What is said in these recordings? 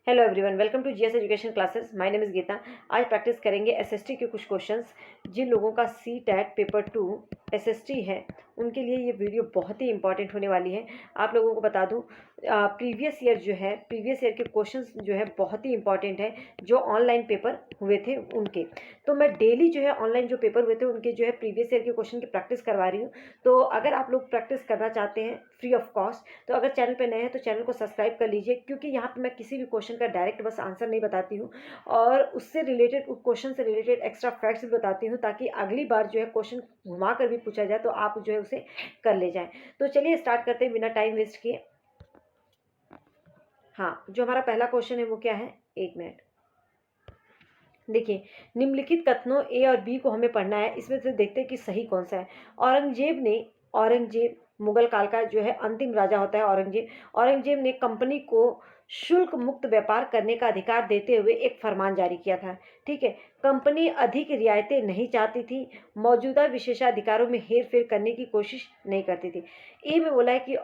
Hello everyone, welcome to GS education classes. My name is Geeta. आज practice करेंगे SST के कुछ क्वेश्चंस। जिन लोगों का सी टैट पेपर 2 एसएसटी है उनके लिए ये वीडियो बहुत ही इंपॉर्टेंट होने वाली है। आप लोगों को बता दूं, प्रीवियस ईयर के क्वेश्चंस जो है बहुत ही इंपॉर्टेंट है। जो ऑनलाइन पेपर हुए थे उनके, तो मैं डेली जो है ऑनलाइन जो पेपर हुए थे उनके जो है प्रीवियस ईयर के क्वेश्चन की प्रैक्टिस करवा रही हूँ। तो अगर आप लोग प्रैक्टिस करना चाहते हैं फ्री ऑफ कॉस्ट, तो अगर चैनल पे नए हैं तो चैनल को सब्सक्राइब कर लीजिए, क्योंकि यहाँ पे मैं किसी भी क्वेश्चन का डायरेक्ट बस आंसर नहीं बताती हूँ और उससे रिलेटेड, उस क्वेश्चन से रिलेटेड एक्स्ट्रा फैक्ट्स भी बताती हूँ, ताकि अगली बार जो है क्वेश्चन घुमा कर भी पूछा जाए तो आप जो है उसे कर ले जाएं। तो चलिए स्टार्ट करते हैं बिना टाइम वेस्ट किए। हाँ, जो हमारा पहला क्वेश्चन है वो क्या है, एक मिनट देखिए। निम्नलिखित कथनों ए और बी को हमें पढ़ना है, इसमें से देखते हैं कि सही कौन सा है। औरंगजेब मुगल काल का जो है अंतिम राजा होता है औरंगजेब ने कंपनी को शुल्क मुक्त व्यापार करने का अधिकार देते हुए एक फरमान जारी किया था। ठीक है, कंपनी अधिक रियायतें नहीं चाहती थी, मौजूदा विशेषाधिकारों में हेरफेर करने की कोशिश नहीं करती थी। ए में बोला है कि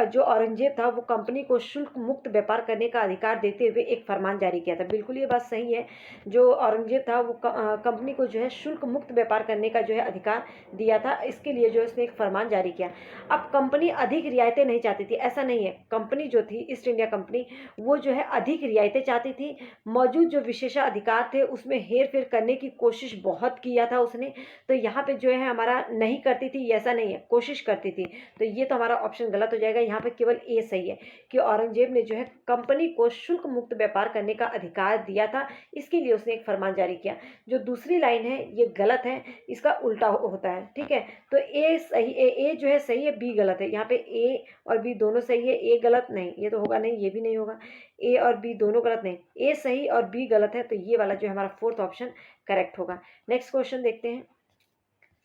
जो औरंगजेब था वो कंपनी को शुल्क मुक्त व्यापार करने का अधिकार देते हुए एक फरमान जारी किया था। बिल्कुल ये बात सही है। जो औरंगजेब था वो कंपनी को जो है शुल्क मुक्त व्यापार करने का जो है अधिकार दिया था, इसके लिए जो है उसने एक फरमान जारी किया। अब कंपनी अधिक रियायतें नहीं चाहती थी, ऐसा नहीं है। कंपनी जो थी ईस्ट इंडिया कंपनी, वो जो है अधिक रियायतें चाहती थी। मौजूद जो विशेषाधिकार थे उसमें हेर फेर करने की कोशिश बहुत किया था उसने। तो यहाँ पे जो है हमारा नहीं करती थी, ऐसा नहीं है, कोशिश करती थी। तो ये तो हमारा ऑप्शन गलत हो जाएगा। यहाँ पे केवल ए सही है कि औरंगजेब ने जो है कंपनी को शुल्क मुक्त व्यापार करने का अधिकार दिया था, इसके लिए उसने एक फरमान जारी किया। जो दूसरी लाइन है ये गलत है, इसका उल्टा होता है। ठीक है, तो ए सही, ए जो है सही है, बी गलत है। यहाँ पे ए और बी दोनों सही है, ए गलत नहीं, ये तो होगा नहीं, ये भी नहीं होगा। ए और बी दोनों गलत नहीं, ए सही और बी गलत है, तो ये वाला जो है हमारा फोर्थ ऑप्शन करेक्ट होगा। नेक्स्ट क्वेश्चन देखते हैं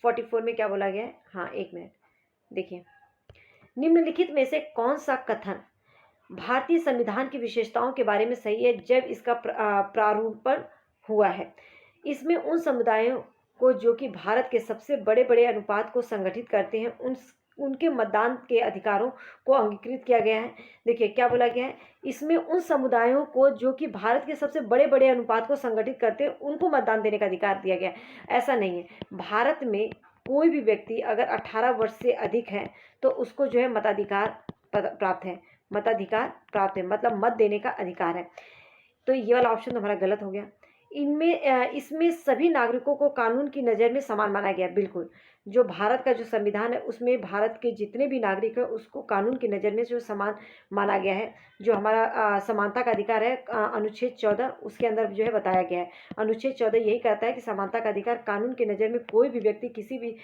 44 में क्या बोला गया है। हाँ, एक मिनट देखिए। निम्नलिखित में से कौन सा कथन भारतीय संविधान की विशेषताओं के बारे में सही है जब इसका प्रारूपण हुआ है? इसमें उन समुदायों को जो कि भारत के सबसे बड़े बड़े अनुपात को संगठित करते हैं उनके मतदान के अधिकारों को अंगीकृत किया गया है। देखिए क्या बोला गया है, इसमें उन समुदायों को जो कि भारत के सबसे बड़े बड़े अनुपात को संगठित करते हैं उनको मतदान देने का अधिकार दिया गया है। ऐसा नहीं है, भारत में कोई भी व्यक्ति अगर 18 वर्ष से अधिक है तो उसको जो है मताधिकार प्राप्त है, मतलब मत देने का अधिकार है। तो ये वाला ऑप्शन तो हमारा गलत हो गया। इसमें सभी नागरिकों को कानून की नज़र में समान माना गया। बिल्कुल, जो भारत का जो संविधान है उसमें भारत के जितने भी नागरिक हैं उसको कानून की नज़र में जो समान माना गया है। जो हमारा समानता का अधिकार है, अनुच्छेद 14 उसके अंदर जो है बताया गया है। अनुच्छेद 14 यही कहता है कि समानता का अधिकार, कानून की नज़र में कोई भी व्यक्ति किसी भी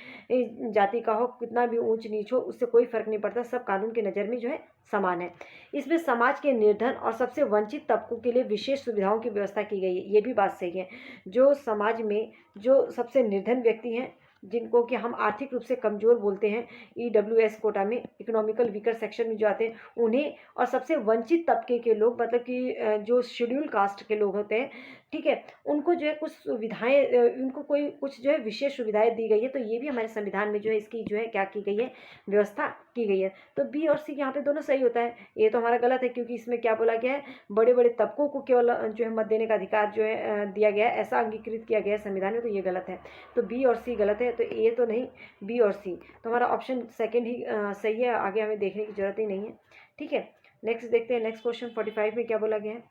जाति का हो, कितना भी ऊंच नीच हो, उससे कोई फर्क नहीं पड़ता, सब कानून की नज़र में जो है समान है। इसमें समाज के निर्धन और सबसे वंचित तबकों के लिए विशेष सुविधाओं की व्यवस्था की गई है, ये भी बात सही है। जो समाज में जो सबसे निर्धन व्यक्ति हैं, जिनको कि हम आर्थिक रूप से कमज़ोर बोलते हैं, ईडब्ल्यूएस कोटा में, इकोनॉमिकल वीकर सेक्शन में जो आते हैं उन्हें, और सबसे वंचित तबके के लोग, मतलब कि जो शेड्यूल कास्ट के लोग होते हैं, ठीक है, उनको जो है कुछ सुविधाएं, उनको कोई कुछ जो है विशेष सुविधाएं दी गई है। तो ये भी हमारे संविधान में जो है इसकी जो है क्या की गई है, व्यवस्था की गई है। तो बी और सी यहाँ पे दोनों सही होता है। ये तो हमारा गलत है, क्योंकि इसमें क्या बोला गया है, बड़े बड़े तबकों को केवल जो है मत देने का अधिकार जो है दिया गया है, ऐसा अंगीकृत किया गया है संविधान में। तो ये गलत है, तो बी और सी गलत है। तो ए तो नहीं, बी और सी, तो हमारा ऑप्शन सेकेंड ही सही है। आगे हमें देखने की जरूरत ही नहीं है। ठीक है, नेक्स्ट देखते हैं। नेक्स्ट क्वेश्चन 45 में क्या बोला गया है,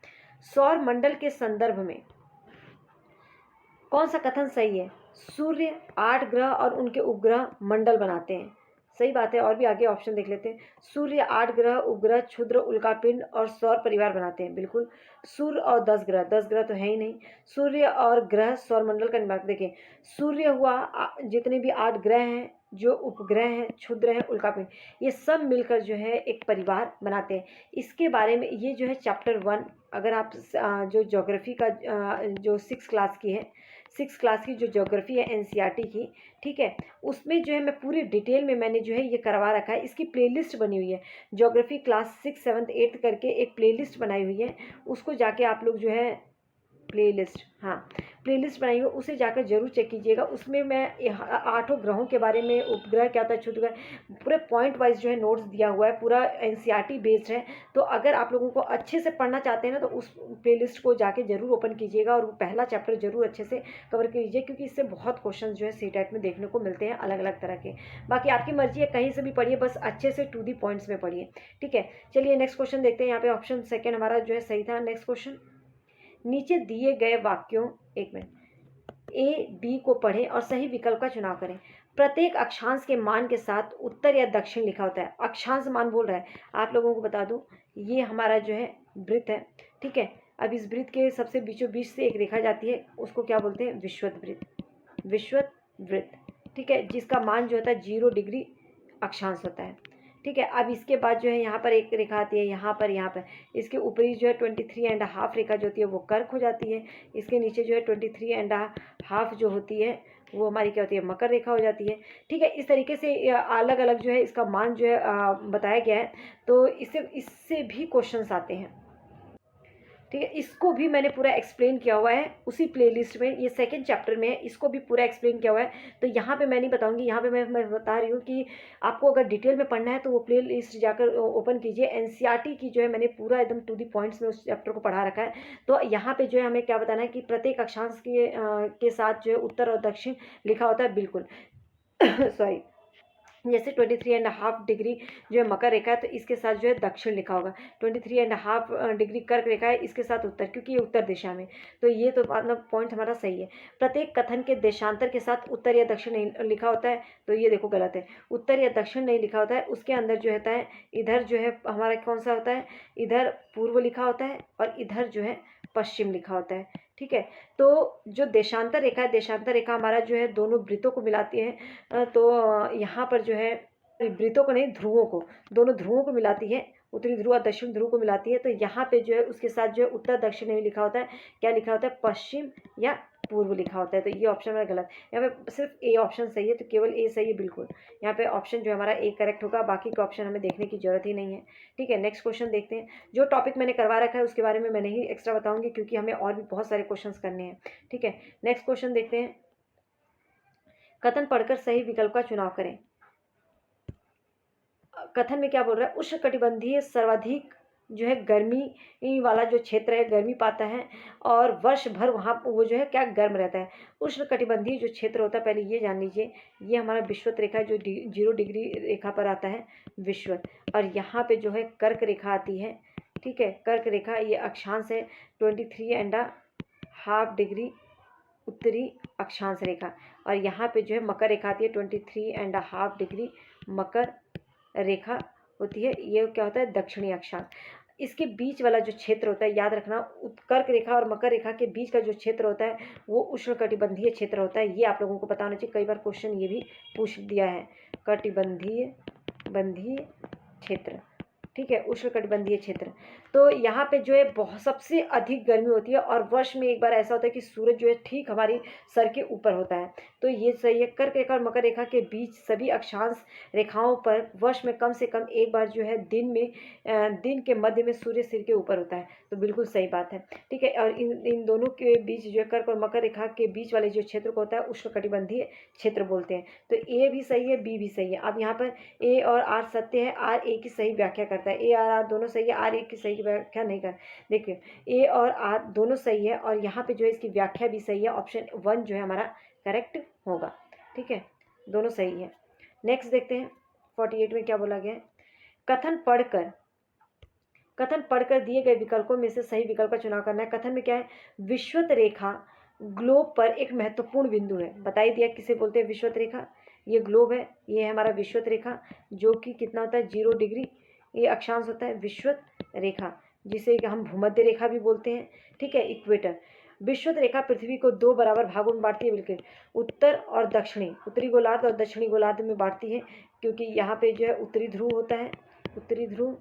सौर मंडल के संदर्भ में कौन सा कथन सही है? सूर्य 8 ग्रह और उनके उपग्रह मंडल बनाते हैं, सही बात है। और भी आगे ऑप्शन देख लेते हैं। सूर्य 8 ग्रह, उपग्रह, क्षुद्र उल्कापिंड और सौर परिवार बनाते हैं। बिल्कुल, सूर्य और 10 ग्रह, 10 ग्रह तो है ही नहीं। सूर्य और ग्रह सौर मंडल का निर्माण। देखिए, सूर्य हुआ, जितने भी 8 ग्रह हैं, जो उपग्रह हैं, क्षुद्र हैं, उल्कापिंड, ये सब मिलकर जो है एक परिवार बनाते हैं। इसके बारे में ये जो है चैप्टर 1, अगर आप जो ज्योग्राफी का जो 6 क्लास की है, 6 क्लास की जो ज्योग्राफी है एनसीईआरटी की, ठीक है, उसमें जो है मैं पूरी डिटेल में मैंने जो है ये करवा रखा है। इसकी प्लेलिस्ट बनी हुई है, ज्योग्राफी क्लास 6, 7, 8 करके एक प्लेलिस्ट बनाई हुई है, उसको जाके आप लोग जो है प्लेलिस्ट, हाँ, प्लेलिस्ट बनाई है उसे जाकर जरूर चेक कीजिएगा। उसमें मैं 8 ग्रहों के बारे में, उपग्रह क्या होता है, क्षुद्र ग्रह, पूरे पॉइंट वाइज जो है नोट्स दिया हुआ है, पूरा एनसीईआरटी बेस्ड है। तो अगर आप लोगों को अच्छे से पढ़ना चाहते हैं ना, तो उस प्लेलिस्ट को जाके जरूर ओपन कीजिएगा और वो पहला चैप्टर जरूर अच्छे से कवर कीजिए, क्योंकि इससे बहुत क्वेश्चन जो है सीटेट में देखने को मिलते हैं अलग अलग तरह के। बाकी आपकी मर्जी है, कहीं से भी पढ़िए, बस अच्छे से टू दी पॉइंट्स में पढ़िए। ठीक है, चलिए नेक्स्ट क्वेश्चन देखते हैं। यहाँ पे ऑप्शन सेकेंड हमारा जो है सही था। नेक्स्ट क्वेश्चन, नीचे दिए गए वाक्यों, एक मिनट, ए बी को पढ़ें और सही विकल्प का चुनाव करें। प्रत्येक अक्षांश के मान के साथ उत्तर या दक्षिण लिखा होता है। अक्षांश मान बोल रहा है, आप लोगों को बता दूं, ये हमारा जो है वृत्त है। ठीक है, अब इस वृत्त के सबसे बीचों बीच से एक रेखा जाती है, उसको क्या बोलते हैं, विषुवत वृत्त, विषुवत वृत्त। ठीक है, जिसका मान जो होता है 0 डिग्री अक्षांश होता है। ठीक है, अब इसके बाद जो है यहाँ पर एक रेखा आती है, यहाँ पर इसके ऊपरी जो है 23.5 रेखा जो होती है वो कर्क हो जाती है। इसके नीचे जो है 23.5 जो होती है वो हमारी क्या होती है, मकर रेखा हो जाती है। ठीक है, इस तरीके से अलग अलग जो है इसका मान जो है बताया गया है। तो इससे भी क्वेश्चंस आते हैं। ठीक है, इसको भी मैंने पूरा एक्सप्लेन किया हुआ है उसी प्लेलिस्ट में, ये सेकंड चैप्टर में है, इसको भी पूरा एक्सप्लेन किया हुआ है। तो यहाँ पे मैं नहीं बताऊंगी, यहाँ पे मैं बता रही हूँ कि आपको अगर डिटेल में पढ़ना है तो वो प्लेलिस्ट जाकर ओपन कीजिए। एनसीईआरटी की जो है मैंने पूरा एकदम टू दी पॉइंट्स में उस चैप्टर को पढ़ा रखा है। तो यहाँ पे जो है हमें क्या बताना है कि प्रत्येक अक्षांश के साथ जो है उत्तर और दक्षिण लिखा होता है, बिल्कुल सॉरी, जैसे 23.5 डिग्री जो है मकर रेखा है तो इसके साथ जो है दक्षिण लिखा होगा, 23.5 डिग्री कर्क रेखा है इसके साथ उत्तर, क्योंकि ये उत्तर दिशा में। तो ये तो मतलब पॉइंट हमारा सही है। प्रत्येक कथन के देशांतर के साथ उत्तर या दक्षिण नहीं लिखा होता है, तो ये देखो गलत है, उत्तर या दक्षिण नहीं लिखा होता है। उसके अंदर जो होता है, इधर जो है हमारा कौन सा होता है, इधर पूर्व लिखा होता है और इधर जो है पश्चिम लिखा होता है। ठीक है, तो जो देशांतर रेखा है, देशांतर रेखा हमारा जो है दोनों वृत्तों को मिलाती है। तो यहाँ पर जो है वृत्तों को नहीं, ध्रुवों को, दोनों ध्रुवों को मिलाती है, उत्तरी ध्रुव और दक्षिण ध्रुव को मिलाती है। तो यहाँ पे जो है उसके साथ जो है उत्तर दक्षिण नहीं लिखा होता है, क्या लिखा होता है, पश्चिम या पूर्व लिखा होता है। तो ये ऑप्शन मेरा गलत, यहाँ पे सिर्फ ए ऑप्शन सही है, तो केवल ए सही है बिल्कुल। यहाँ पे ऑप्शन जो हमारा ए करेक्ट होगा, बाकी के ऑप्शन हमें देखने की जरूरत ही नहीं है। ठीक है, नेक्स्ट क्वेश्चन देखते हैं। जो टॉपिक मैंने करवा रखा है उसके बारे में मैं नहीं एक्स्ट्रा बताऊंगी, क्योंकि हमें और भी बहुत सारे क्वेश्चन करने हैं। ठीक है, नेक्स्ट क्वेश्चन देखते हैं। कथन पढ़कर सही विकल्प का चुनाव करें। कथन में क्या बोल रहा है, उष्णकटिबंधीय सर्वाधिक जो है गर्मी वाला जो क्षेत्र है, गर्मी पाता है और वर्ष भर वहाँ वो जो है क्या गर्म रहता है। उष्णकटिबंधीय जो क्षेत्र होता है, पहले ये जान लीजिए, ये हमारा विषुवत रेखा जो 0 डिग्री रेखा पर आता है, विषुवत। और यहाँ पे जो है कर्क रेखा आती है। ठीक है, कर्क रेखा ये अक्षांश है, 23.5 डिग्री उत्तरी अक्षांश रेखा। और यहाँ पे जो है मकर रेखा आती है, 23.5 डिग्री मकर रेखा होती है। ये क्या होता है, दक्षिणी अक्षांश। इसके बीच वाला जो क्षेत्र होता है, याद रखना, कर्क रेखा और मकर रेखा के बीच का जो क्षेत्र होता है वो उष्णकटिबंधीय क्षेत्र होता है। ये आप लोगों को पता होना चाहिए, कई बार क्वेश्चन ये भी पूछ दिया है, कटिबंधीय क्षेत्र। ठीक है, उष्णकटिबंधीय क्षेत्र। तो यहाँ पे जो है बहुत सबसे अधिक गर्मी होती है और वर्ष में एक बार ऐसा होता है कि सूरज जो है ठीक हमारी सर के ऊपर होता है। तो ये सही है। कर्क रेखा और मकर रेखा के बीच सभी अक्षांश रेखाओं पर वर्ष में कम से कम एक बार जो है दिन के मध्य में सूर्य सिर के ऊपर होता है। तो बिल्कुल सही बात है। ठीक है, और इन दोनों के बीच जो है कर्क और मकर रेखा के बीच वाले जो क्षेत्र को होता है उष्णकटिबंधीय क्षेत्र बोलते हैं। तो ए भी सही है, बी भी सही है। अब यहाँ पर ए और आर सत्य है, आर ए की सही व्याख्या करता है। ए और आर दोनों सही है, आर ए की सही व्याख्या नहीं कर। देखिए, ए और आर दोनों सही है और यहाँ पे जो है इसकी व्याख्या भी सही है। ऑप्शन 1 जो है हमारा करेक्ट होगा। ठीक है, दोनों सही है। नेक्स्ट देखते हैं 48 में क्या बोला गया है। कथन पढ़कर दिए गए विकल्पों में से सही विकल्प का चुनाव करना है। कथन में क्या है, विषुवत रेखा ग्लोब पर एक महत्वपूर्ण बिंदु है। बता ही दिया किसे बोलते हैं विषुवत रेखा, ये ग्लोब है, ये है हमारा विषुवत रेखा, जो कि कितना होता है 0 डिग्री ये अक्षांश होता है विषुवत रेखा, जिसे हम भूमध्य रेखा भी बोलते हैं। ठीक है, इक्वेटर। विषुवत रेखा पृथ्वी को 2 बराबर भागों में बांटती है, बिल्कुल उत्तर और दक्षिणी, उत्तरी गोलार्ध और दक्षिणी गोलार्ध में बांटती है, क्योंकि यहाँ पे जो है उत्तरी ध्रुव होता है, उत्तरी ध्रुव,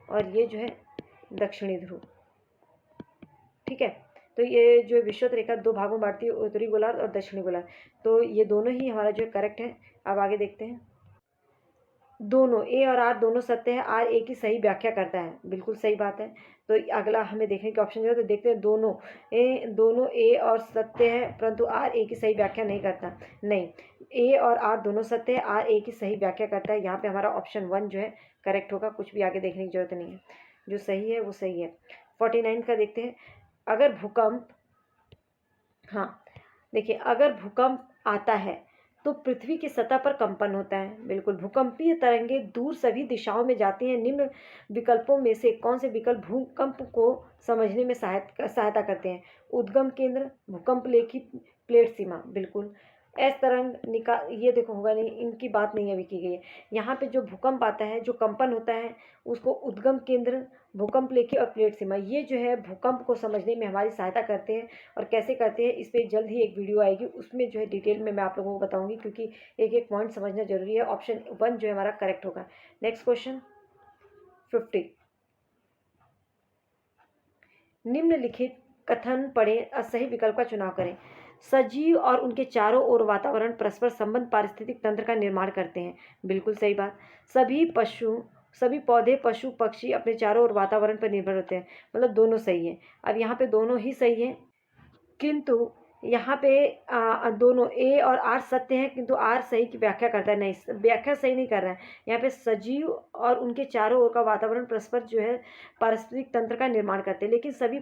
और ये जो है दक्षिणी ध्रुव। ठीक है, तो ये जो विषुवत रेखा 2 भागों में बांटती है, उत्तरी गोलार्ध और दक्षिणी गोलार्ध। तो ये दोनों ही हमारा जो करेक्ट है। अब आगे देखते हैं। दोनों ए और आर दोनों सत्य है, आर ए की सही व्याख्या करता है, बिल्कुल सही बात है। तो अगला हमें देखने के ऑप्शन जो है, तो देखते हैं दोनों ए और सत्य है परंतु आर ए की सही व्याख्या नहीं करता। नहीं, ए और आर दोनों सत्य है, आर ए की सही व्याख्या करता है। यहाँ पे हमारा ऑप्शन 1 जो है करेक्ट होगा, कुछ भी आगे देखने की जरूरत नहीं है, जो सही है वो सही है। 49 का देखते हैं। अगर भूकंप, हाँ देखिए, अगर भूकंप आता है तो पृथ्वी की सतह पर कंपन होता है, बिल्कुल। भूकंपीय तरंगे दूर सभी दिशाओं में जाती हैं। निम्न विकल्पों में से कौन से विकल्प भूकंप को समझने में सहायता करते हैं? उद्गम केंद्र, भूकंप लेखी, प्लेट सीमा, बिल्कुल। एस तरंग ये देखो होगा नहीं, इनकी बात नहीं अभी की गई है। यहाँ पे जो भूकंप आता है, जो कंपन होता है, उसको उद्गम केंद्र, भूकंप लेखी और प्लेट सीमा, ये जो है भूकंप को समझने में हमारी सहायता करते हैं। और कैसे करते हैं, इस पर जल्द ही एक वीडियो आएगी, उसमें जो है डिटेल में मैं आप लोगों को बताऊंगी, क्योंकि एक एक पॉइंट समझना जरूरी है। ऑप्शन 1 जो है हमारा करेक्ट होगा। Next question 50। निम्नलिखित कथन पढ़ें, सही विकल्प का चुनाव करें। सजीव और उनके चारों ओर वातावरण परस्पर संबंध पारिस्थितिक तंत्र का निर्माण करते हैं, बिल्कुल सही बात। सभी पौधे, पशु, पक्षी अपने चारों ओर वातावरण पर निर्भर होते हैं, मतलब दोनों सही है। अब यहाँ पे दोनों ही सही है, किंतु यहाँ पे दोनों ए और आर सत्य हैं, किंतु आर सही की व्याख्या करता है, नहीं, व्याख्या सही नहीं कर रहा है। यहाँ पे सजीव और उनके चारों ओर का वातावरण परस्पर जो है पारिस्थितिक तंत्र का निर्माण करते हैं, लेकिन सभी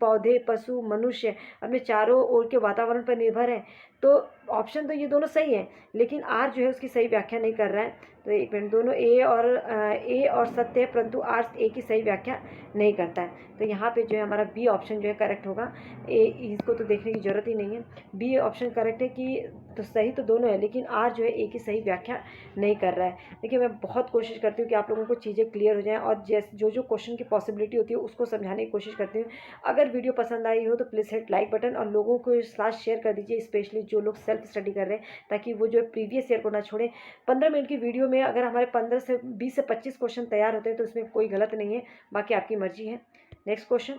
पौधे, पशु, मनुष्य अपने चारों ओर के वातावरण पर निर्भर हैं। तो ऑप्शन तो ये दोनों सही है, लेकिन आर जो है उसकी सही व्याख्या नहीं कर रहा है। तो एक मिनट, दोनों ए और सत्य है, परंतु आर ए की सही व्याख्या नहीं करता है। तो यहाँ पे जो है हमारा बी ऑप्शन जो है करेक्ट होगा। इसको तो देखने की जरूरत ही नहीं है, बी ऑप्शन करेक्ट है कि तो सही तो दोनों है, लेकिन आर जो है ए की सही व्याख्या नहीं कर रहा है। देखिए, मैं बहुत कोशिश करती हूँ कि आप लोगों को चीज़ें क्लियर हो जाएं, और जो क्वेश्चन की पॉसिबिलिटी होती है उसको समझाने की कोशिश करती हूँ। अगर वीडियो पसंद आई हो तो प्लीज़ हिट लाइक बटन, और लोगों को साथ शेयर कर दीजिए, स्पेशली जो लोग सेल्फ स्टडी कर रहे हैं, ताकि वो जो प्रीवियस ईयर को ना छोड़ें। 15 मिनट की वीडियो में अगर हमारे 20 से 25 क्वेश्चन तैयार होते हैं तो इसमें कोई गलत नहीं है, बाकी आपकी मर्जी है। नेक्स्ट क्वेश्चन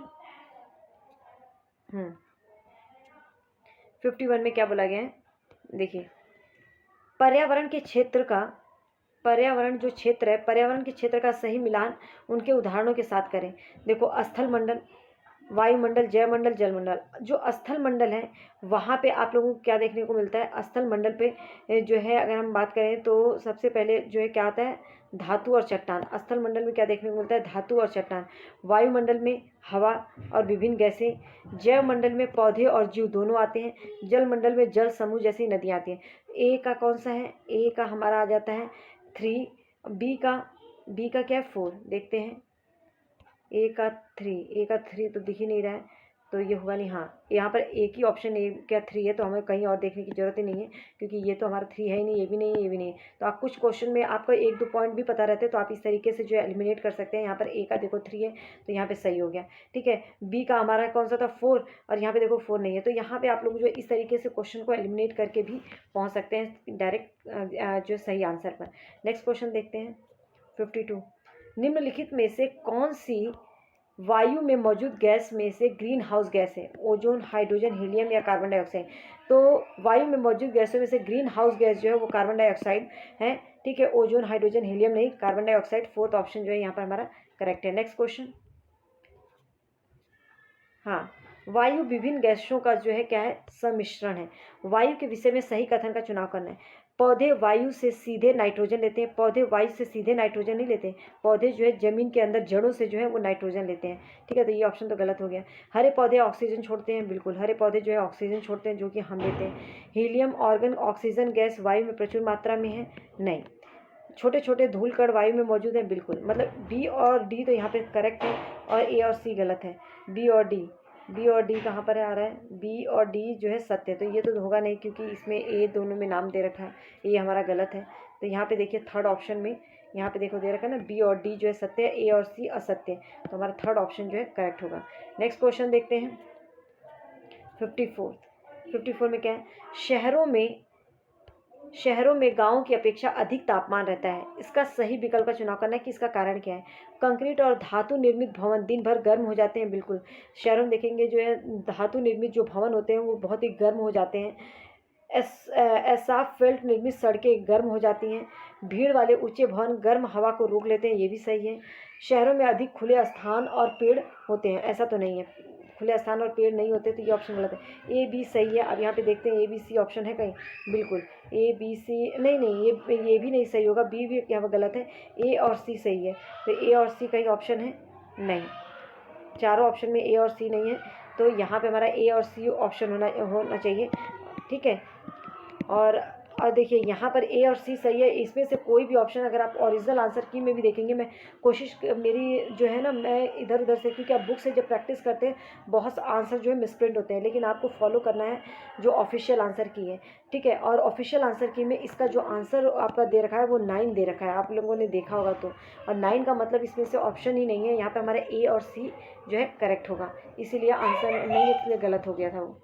51 में क्या बोला गया है, देखिए। पर्यावरण के क्षेत्र का सही मिलान उनके उदाहरणों के साथ करें। देखो, स्थल मंडल, वायुमंडल, जयमंडल, जलमंडल। जो स्थल मंडल है वहाँ पे आप लोगों को क्या देखने को मिलता है? स्थल मंडल पे जो है अगर हम बात करें तो सबसे पहले जो है क्या आता है? धातु और चट्टान। स्थल मंडल में क्या देखने को मिलता है? धातु और चट्टान। वायुमंडल में हवा और विभिन्न गैसें। जैव मंडल में पौधे और जीव दोनों आते हैं। जल मंडल में जल समूह जैसी नदियाँ आती हैं। ए का कौन सा है? ए का हमारा आ जाता है 3। बी का क्या है? 4। देखते हैं, ए का 3 तो दिख ही नहीं रहा है, तो ये होगा नहीं। हाँ, यहाँ पर एक ही ऑप्शन ए का 3 है, तो हमें कहीं और देखने की जरूरत ही नहीं है, क्योंकि ये तो हमारा 3 है ही नहीं, ये भी नहीं है, ये भी नहीं है। तो आप कुछ क्वेश्चन में आपको 1-2 पॉइंट भी पता रहते हैं तो आप इस तरीके से जो है एलिमिनेट कर सकते हैं। यहाँ पर ए का देखो 3 है, तो यहाँ पे सही हो गया, ठीक है। बी का हमारा कौन सा था? 4, और यहाँ पे देखो 4 नहीं है। तो यहाँ पे आप लोग जो इस तरीके से क्वेश्चन को एलिमिनेट करके भी पहुँच सकते हैं डायरेक्ट जो सही आंसर पर। नेक्स्ट क्वेश्चन देखते हैं 52। निम्नलिखित में से कौन सी वायु में मौजूद गैस में से ग्रीन हाउस गैस है? ओजोन, हाइड्रोजन, हीलियम या कार्बन डाइऑक्साइड? तो वायु में मौजूद गैसों में से ग्रीन हाउस गैस जो है वो कार्बन डाइऑक्साइड है, ठीक है। ओजोन, हाइड्रोजन, हीलियम नहीं, कार्बन डाइऑक्साइड। 4th ऑप्शन जो है यहाँ पर हमारा करेक्ट है। नेक्स्ट क्वेश्चन, हाँ, वायु विभिन्न गैसों का जो है क्या है? सम्मिश्रण है। वायु के विषय में सही कथन का चुनाव करना है। पौधे वायु से सीधे नाइट्रोजन लेते हैं। पौधे वायु से सीधे नाइट्रोजन नहीं लेते, पौधे जो है जमीन के अंदर जड़ों से जो है वो नाइट्रोजन लेते हैं, ठीक है। तो ये ऑप्शन तो गलत हो गया। हरे पौधे ऑक्सीजन छोड़ते हैं, बिल्कुल, हरे पौधे जो है ऑक्सीजन छोड़ते हैं, जो कि हम लेते हैं। हीलियम ऑर्गन ऑक्सीजन गैस वायु में प्रचुर मात्रा में है, नहीं। छोटे छोटे धूल कण वायु में मौजूद हैं, बिल्कुल। मतलब बी और डी तो यहाँ पे करेक्ट है, और ए और सी गलत है। बी और डी कहाँ पर आ रहा है? बी और डी जो है सत्य है, तो ये तो होगा नहीं, क्योंकि इसमें ए दोनों में नाम दे रखा है, ये हमारा गलत है। तो यहाँ पे देखिए 3rd ऑप्शन में यहाँ पे देखो दे रखा है ना, बी और डी जो है सत्य है, ए और सी असत्य है, तो हमारा 3rd ऑप्शन जो है करेक्ट होगा। नेक्स्ट क्वेश्चन देखते हैं 54 में क्या है? शहरों में गांवों की अपेक्षा अधिक तापमान रहता है। इसका सही विकल्प का चुनाव करना है कि इसका कारण क्या है? कंक्रीट और धातु निर्मित भवन दिन भर गर्म हो जाते हैं, बिल्कुल। शहरों में देखेंगे जो है धातु निर्मित जो भवन होते हैं वो बहुत ही गर्म हो जाते हैं। एसाफेल्ट निर्मित सड़कें गर्म हो जाती हैं। भीड़ वाले ऊंचे भवन गर्म हवा को रोक लेते हैं, ये भी सही है। शहरों में अधिक खुले स्थान और पेड़ होते हैं, ऐसा तो नहीं है, खुले स्थान और पेड़ नहीं होते, तो ये ऑप्शन गलत है। ए बी सही है। अब यहाँ पे देखते हैं ए बी सी ऑप्शन है कहीं, बिल्कुल ए बी सी नहीं नहीं, ये भी नहीं सही होगा, बी भी यहाँ पर गलत है, ए और सी सही है। तो ए और सी कहीं ऑप्शन है नहीं, चारों ऑप्शन में ए और सी नहीं है, तो यहाँ पे हमारा ए और सी ऑप्शन होना चाहिए, ठीक है। और देखिए यहाँ पर ए और सी सही है, इसमें से कोई भी ऑप्शन अगर आप ओरिजिनल आंसर की में भी देखेंगे, मैं कोशिश मेरी जो है ना, मैं इधर उधर से, क्योंकि आप बुक से जब प्रैक्टिस करते हैं बहुत आंसर जो है मिसप्रिंट होते हैं, लेकिन आपको फॉलो करना है जो ऑफिशियल आंसर की है, ठीक है। और ऑफिशियल आंसर की में इसका जो आंसर आपका दे रखा है वो 9 दे रखा है, आप लोगों ने देखा होगा तो, और 9 का मतलब इसमें से ऑप्शन ही नहीं है, यहाँ पर हमारे ए और सी जो है करेक्ट होगा, इसीलिए आंसर नहीं है, इसलिए गलत हो गया था, वो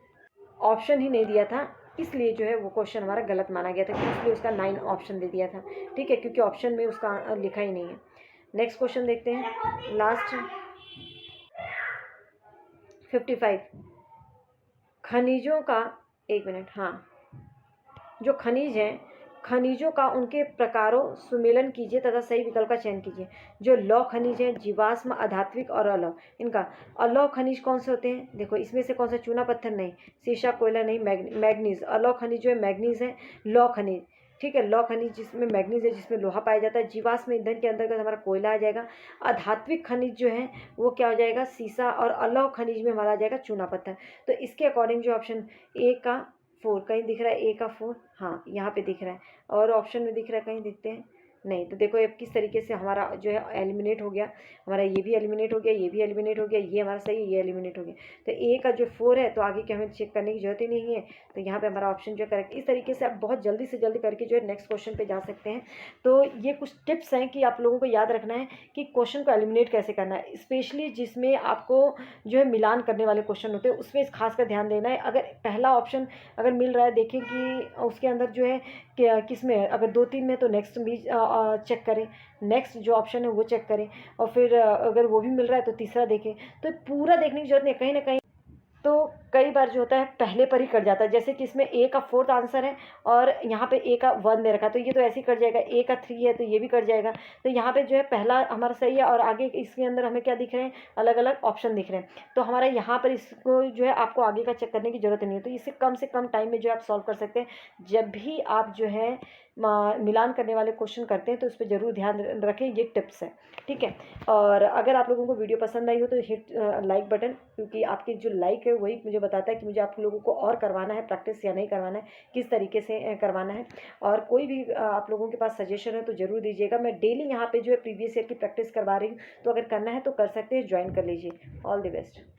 ऑप्शन ही नहीं दिया था, इसलिए जो है वो क्वेश्चन हमारा गलत माना गया था, इसलिए उसका 9 ऑप्शन दे दिया था, ठीक है, क्योंकि ऑप्शन में उसका लिखा ही नहीं है। नेक्स्ट क्वेश्चन देखते हैं, लास्ट 55। खनिजों का, एक मिनट, हाँ, जो खनिज हैं, खनिजों का उनके प्रकारों सुमेलन कीजिए तथा सही विकल्प का चयन कीजिए। जो लौह खनिज है, जीवाश्म, अधात्विक और अलौह, इनका अलौह खनिज कौन से होते हैं, देखो इसमें से कौन सा, चूना पत्थर नहीं, सीसा कोयला नहीं, मैग्नीज। अलौह खनिज जो है मैग्नीज है, लौह खनिज, ठीक है, लौह खनिज जिसमें मैग्नीज है, जिसमें लोहा पाया जाता है। जीवाश्म ईंधन के अंतर्गत हमारा कोयला आ जाएगा। अधात्विक खनिज जो है वो क्या हो जाएगा, सीसा, और अलौह खनिज में हमारा आ जाएगा चूना पत्थर। तो इसके अकॉर्डिंग जो ऑप्शन ए का 4 कहीं दिख रहा है, ए का 4, हाँ यहाँ पे दिख रहा है, और ऑप्शन में दिख रहा है कहीं, दिखते हैं नहीं। तो देखो अब किस तरीके से हमारा जो है एलिमिनेट हो गया, हमारा ये भी एलिमिनेट हो गया, ये भी एलिमिनेट हो गया, ये हमारा सही है, ये एलिमिनेट हो गया। तो ए का जो 4 है, तो आगे के हमें चेक करने की जरूरत ही नहीं है, तो यहाँ पे हमारा ऑप्शन जो है करेक्ट। इस तरीके से आप बहुत जल्दी से जल्दी करके जो है नेक्स्ट क्वेश्चन पे जा सकते हैं। तो ये कुछ टिप्स हैं कि आप लोगों को याद रखना है कि क्वेश्चन को एलिमिनेट कैसे करना है, स्पेशली जिसमें आपको जो है मिलान करने वाले क्वेश्चन होते हैं, उसमें खास कर ध्यान देना है। अगर पहला ऑप्शन अगर मिल रहा है, देखें कि उसके अंदर जो है किस में है, अगर 2-3 में तो नेक्स्ट भी चेक करें, नेक्स्ट जो ऑप्शन है वो चेक करें, और फिर अगर वो भी मिल रहा है तो तीसरा देखें। तो पूरा देखने की जरूरत नहीं, कहीं ना कहीं तो कई बार जो होता है पहले पर ही कट जाता है, जैसे कि इसमें ए का 4th आंसर है और यहाँ पे ए का 1 दे रखा है, तो ये तो ऐसे ही कट जाएगा। ए का 3 है तो ये भी कट जाएगा। तो यहाँ पे जो है पहला हमारा सही है, और आगे इसके अंदर हमें क्या दिख रहे हैं, अलग अलग ऑप्शन दिख रहे हैं। तो हमारा यहाँ पर इसको जो है आपको आगे का चेक करने की जरूरत नहीं है, तो इससे कम टाइम में जो है आप सॉल्व कर सकते हैं। जब भी आप जो है मिलान करने वाले क्वेश्चन करते हैं तो उस पर ज़रूर ध्यान रखें, ये टिप्स है, ठीक है। और अगर आप लोगों को वीडियो पसंद आई हो तो हिट लाइक बटन, क्योंकि आपकी जो लाइक है वही मुझे बताता है कि मुझे आप लोगों को और करवाना है प्रैक्टिस या नहीं करवाना है, किस तरीके से करवाना है। और कोई भी आप लोगों के पास सजेशन है तो ज़रूर दीजिएगा। मैं डेली यहाँ पे जो है प्रीवियस ईयर की प्रैक्टिस करवा रही हूँ, तो अगर करना है तो कर सकते हैं, ज्वाइन कर लीजिए। All the best.